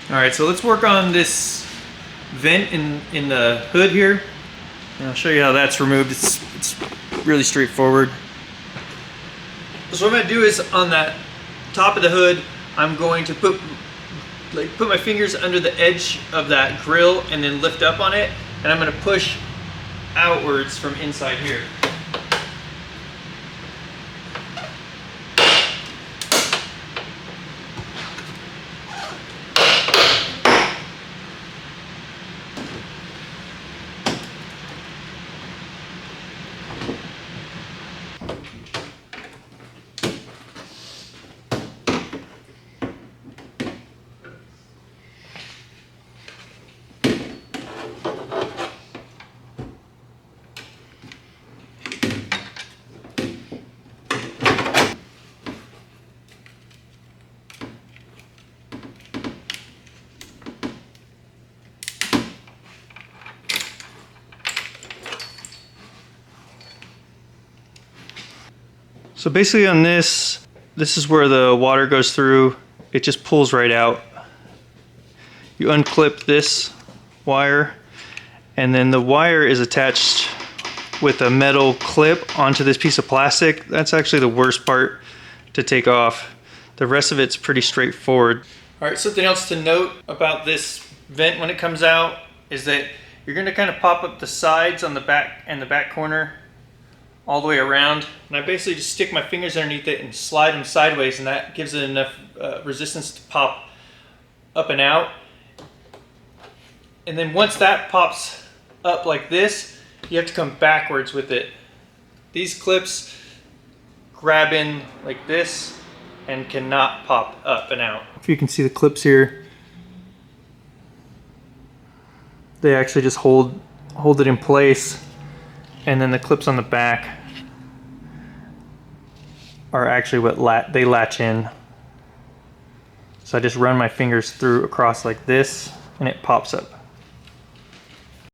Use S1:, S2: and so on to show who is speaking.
S1: Alright, so let's work on this vent in the hood here. And I'll show you how that's removed. It's really straightforward. So what I'm going to do is on that top of the hood, I'm going to put my fingers under the edge of that grill and then lift up on it, and I'm going to push outwards from inside here. So basically on this is where the water goes through. It just pulls right out. You unclip this wire, and then the wire is attached with a metal clip onto this piece of plastic. That's actually the worst part to take off. The rest of it's pretty straightforward. All right, something else to note about this vent when it comes out is that you're going to kind of pop up the sides on the back and the back corner all the way around, and I basically just stick my fingers underneath it and slide them sideways, and that gives it enough resistance to pop up and out. And then once that pops up like this, you have to come backwards with it. These clips grab in like this and cannot pop up and out. If you can see the clips here, they actually just hold it in place, and then the clips on the back are actually what they latch in. So I just run my fingers through across like this, and it pops up.